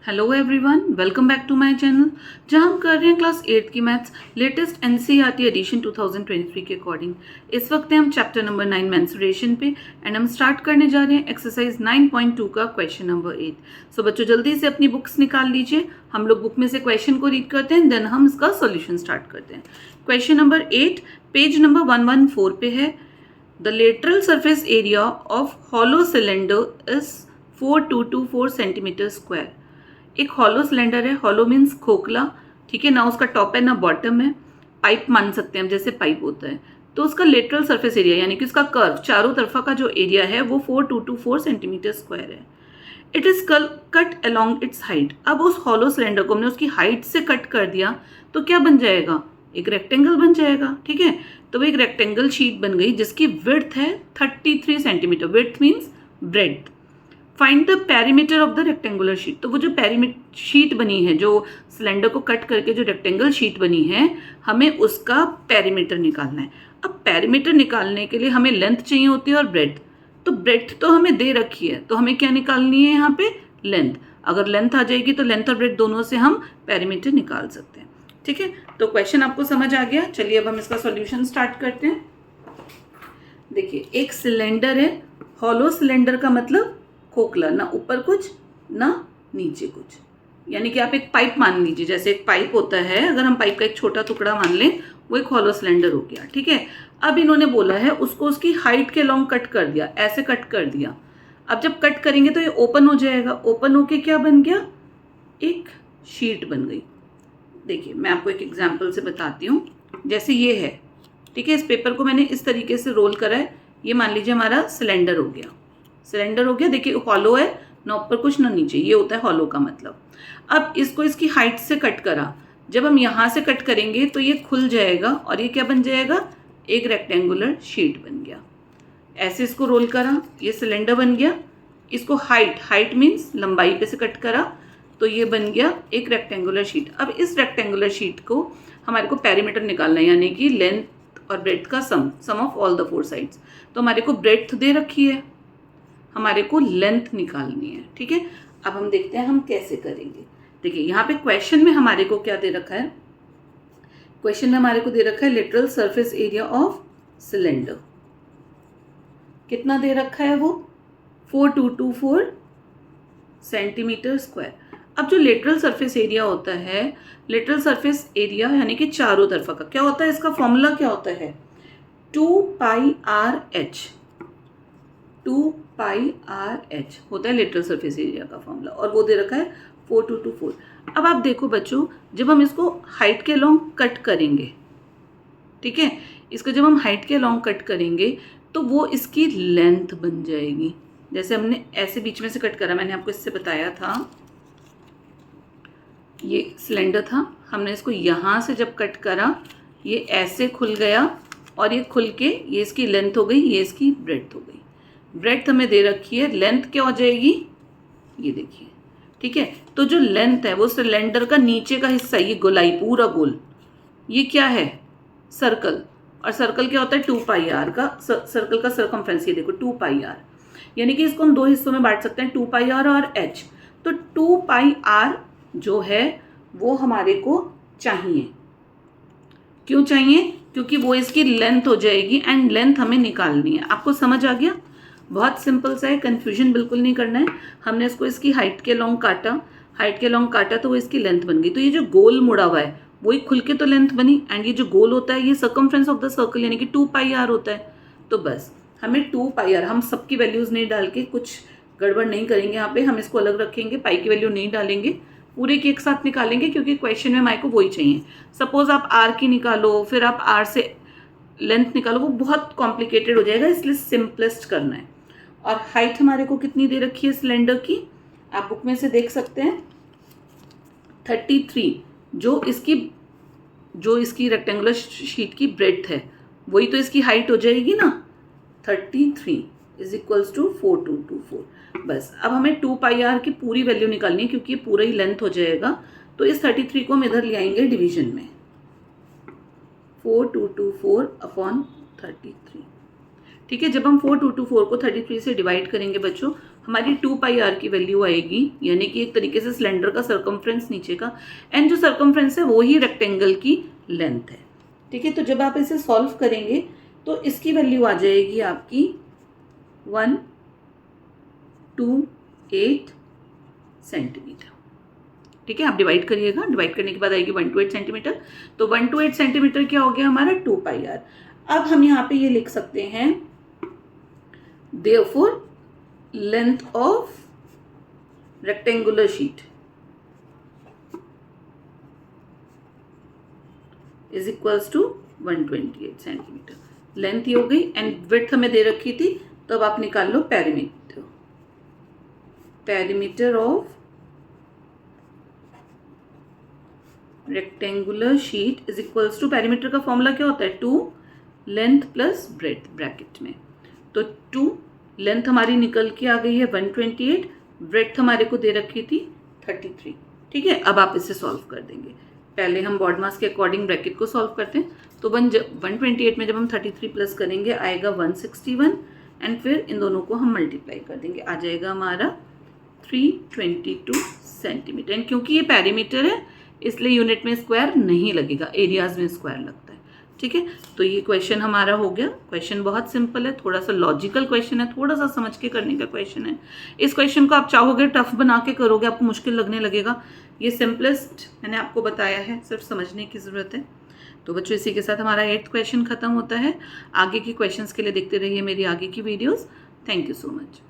Hello everyone, welcome back to my channel जहां हम कर रहे हैं क्लास 8 की मैथ्स लेटेस्ट एनसीईआरटी एडिशन 2023 के अकॉर्डिंग। इस वक्त हम चैप्टर नंबर 9 मेंस्ट्रुएशन पे एंड हम स्टार्ट करने जा रहे हैं एक्सरसाइज 9.2 का क्वेश्चन नंबर 8। सो बच्चों जल्दी से अपनी बुक्स निकाल लीजिए। हम लोग बुक में से क्वेश्चन को रीड करते हैं, देन हम इसका सोल्यूशन स्टार्ट करते हैं। क्वेश्चन नंबर 8 पेज नंबर 114 पे है। The lateral surface area of hollow cylinder is 4224 centimetre square. एक हॉलो सिलेंडर है, हॉलो मीन्स खोखला, ठीक है ना, उसका टॉप है ना बॉटम है, पाइप मान सकते हैं हम, जैसे पाइप होता है। तो उसका लेटरल सरफेस एरिया यानी कि उसका कर्व चारों तरफा का जो एरिया है वो 4224 सेंटीमीटर स्क्वायर है। It is cut along it's height. अब उस हॉलो सिलेंडर को हमने उसकी हाइट से कट कर दिया तो क्या बन जाएगा, एक रेक्टेंगल बन जाएगा। ठीक है, तो वो एक रेक्टेंगल शीट बन गई जिसकी विड्थ है 33 centimetre. Width means breadth. Find the perimeter of the rectangular sheet. तो वो जो पेरीमीटर शीट बनी है, जो सिलेंडर को कट करके जो रेक्टेंगल शीट बनी है, हमें उसका पेरीमीटर निकालना है। अब पेरीमीटर निकालने के लिए हमें लेंथ चाहिए होती है और ब्रेड्थ। तो ब्रेड्थ तो हमें दे रखी है, तो हमें क्या निकालनी है यहाँ पे, लेंथ। अगर लेंथ आ जाएगी तो लेंथ और ब्रेड्थ दोनों से हम पेरीमीटर निकाल सकते हैं। ठीक है, तो क्वेश्चन आपको समझ आ गया। चलिए अब हम इसका सॉल्यूशन स्टार्ट करते हैं। देखिए, एक सिलेंडर है, हॉलो सिलेंडर का मतलब खोखला, ना ऊपर कुछ ना नीचे कुछ, यानी कि आप एक पाइप मान लीजिए। जैसे एक पाइप होता है, अगर हम पाइप का एक छोटा टुकड़ा मान लें, वो एक हॉलो सिलेंडर हो गया। ठीक है, अब इन्होंने बोला है उसको उसकी हाइट के लॉन्ग कट कर दिया, ऐसे कट कर दिया। अब जब कट करेंगे तो ये ओपन हो जाएगा। ओपन होके क्या बन गया, एक शीट बन गई। देखिए मैं आपको एक एग्जाम्पल से बताती हूँ। जैसे ये है, ठीक है, इस पेपर को मैंने इस तरीके से रोल करा है। ये मान लीजिए हमारा सिलेंडर हो गया। सिलेंडर हो गया, देखिए हॉलो है, ना ऊपर कुछ ना नीचे, ये होता है हॉलो का मतलब। अब इसको इसकी हाइट से कट करा। जब हम यहाँ से कट करेंगे तो ये खुल जाएगा और ये क्या बन जाएगा, एक रेक्टेंगुलर शीट बन गया। ऐसे इसको रोल करा, ये सिलेंडर बन गया। इसको हाइट मीन्स लंबाई पे से कट करा तो ये बन गया एक रेक्टेंगुलर शीट। अब इस रेक्टेंगुलर शीट को हमारे को पेरीमीटर निकालना है, यानी कि लेंथ और ब्रेड्थ का सम ऑफ ऑल द 4 साइड्स। तो हमारे को ब्रेड्थ दे रखी है, हमारे को लेंथ निकालनी है। ठीक है, अब हम देखते हैं हम कैसे करेंगे। देखिए यहाँ पे क्वेश्चन में हमारे को क्या दे रखा है, क्वेश्चन में हमारे को दे रखा है lateral surface area of cylinder. कितना दे रखा है वो, 4224 सेंटीमीटर स्क्वायर। अब जो लेटरल सरफेस एरिया होता है, लेटरल सरफेस एरिया यानी कि चारों तरफा का, क्या होता है, इसका फॉर्मूला क्या होता है, 2πRh। 2πRh होता है लेटरल सरफेस एरिया का फॉर्मूला, और वो दे रखा है 4224। अब आप देखो बच्चों, जब हम इसको हाइट के लॉन्ग कट करेंगे, ठीक है, इसको जब हम हाइट के लॉन्ग कट करेंगे तो वो इसकी लेंथ बन जाएगी। जैसे हमने ऐसे बीच में से कट करा, मैंने आपको इससे बताया था, ये सिलेंडर था, हमने इसको यहाँ से जब कट करा, ये ऐसे खुल गया और ये खुल के ये इसकी लेंथ हो गई, ये इसकी ब्रेड्थ हो गई। ब्रेड्थ हमें दे रखी है, लेंथ क्या हो जाएगी, ये देखिए। ठीक है, तो जो लेंथ है वो सिलेंडर का नीचे का हिस्सा, ये गोलाई पूरा गोल, ये क्या है, सर्कल। और सर्कल क्या होता है, 2πr का, सर्कल का सर्कमफ्रेंस, ये देखो 2πr, यानी कि इसको हम दो हिस्सों में बांट सकते हैं, 2πr और h। तो 2πr जो है वो हमारे को चाहिए। क्यों चाहिए, क्योंकि वो इसकी लेंथ हो जाएगी एंड लेंथ हमें निकालनी है। आपको समझ आ गया, बहुत सिंपल सा है, कंफ्यूजन बिल्कुल नहीं करना है। हमने इसको इसकी हाइट के लॉन्ग काटा, हाइट के लॉन्ग काटा तो वो इसकी लेंथ बन गई। तो ये जो गोल मुड़ा हुआ है वही खुल के तो लेंथ बनी, एंड ये जो गोल होता है ये सर्कमफ्रेंस ऑफ द सर्कल यानी कि 2πr होता है। तो बस हमें 2πr, हम सबकी वैल्यूज नहीं डाल के कुछ गड़बड़ नहीं करेंगे यहाँ पे, हम इसको अलग रखेंगे, पाई की वैल्यू नहीं डालेंगे, पूरे की एक साथ निकालेंगे, क्योंकि क्वेश्चन में हमारे को वही चाहिए। सपोज आप आर की निकालो, फिर आप आर से लेंथ निकालो, वो बहुत कॉम्प्लिकेटेड हो जाएगा, इसलिए सिंपलेस्ट करना है। और हाइट हमारे को कितनी दे रखी है सिलेंडर की, आप बुक में से देख सकते हैं 33। जो इसकी रेक्टेंगुलर शीट की ब्रेड्थ है वही तो इसकी हाइट हो जाएगी ना, 33 इज इक्वल्स टू 4224। बस अब हमें 2πr की पूरी वैल्यू निकालनी है, क्योंकि ये पूरा ही लेंथ हो जाएगा। तो इस 33 को हम इधर ले आएंगे डिवीजन में, 4224 अपॉन 33। ठीक है, जब हम 4224 को 33 से डिवाइड करेंगे बच्चों हमारी 2πr की वैल्यू आएगी, यानी कि एक तरीके से सिलेंडर का सर्कमफ्रेंस नीचे का, एंड जो सर्कमफ्रेंस है वो ही रेक्टेंगल की लेंथ है। ठीक है, तो जब आप इसे सॉल्व करेंगे तो इसकी वैल्यू आ जाएगी आपकी 128 सेंटीमीटर। ठीक है, आप डिवाइड करिएगा, डिवाइड करने के बाद आएगी 128 सेंटीमीटर। तो 128 सेंटीमीटर क्या हो गया हमारा 2πr। अब हम यहाँ पे ये लिख सकते हैं therefore length of rectangular sheet is equals to 128 centimetre. Length ही हो गई एंड विड्थ हमें दे रखी थी, तो अब आप निकाल लो perimeter of rectangular sheet is equals to, perimeter का फॉर्मूला क्या होता है 2 लेंथ प्लस ब्रेड्थ ब्रैकेट में। तो 2 लेंथ हमारी निकल के आ गई है 128, ब्रेड्थ हमारे को दे रखी थी 33। ठीक है, अब आप इसे सॉल्व कर देंगे। पहले हम बॉड मास के अकॉर्डिंग ब्रैकेट को सॉल्व करते हैं। तो 128 में जब हम 33 प्लस करेंगे आएगा 161, एंड फिर इन दोनों को हम मल्टीप्लाई कर देंगे, आ जाएगा हमारा 322 सेंटीमीटर। एंड क्योंकि ये पेरीमीटर है इसलिए यूनिट में स्क्वायर नहीं लगेगा, एरियाज में स्क्वायर लगता है। ठीक है, तो ये क्वेश्चन हमारा हो गया। क्वेश्चन बहुत सिंपल है, थोड़ा सा लॉजिकल क्वेश्चन है, थोड़ा सा समझ के करने का क्वेश्चन है। इस क्वेश्चन को आप चाहोगे टफ बना के करोगे, आपको मुश्किल लगने लगेगा। ये सिंपलेस्ट मैंने आपको बताया है, सिर्फ समझने की ज़रूरत है। तो बच्चों, इसी के साथ हमारा 8th क्वेश्चन खत्म होता है। आगे के क्वेश्चंस के लिए देखते रहिए मेरी आगे की videos. Thank you so much.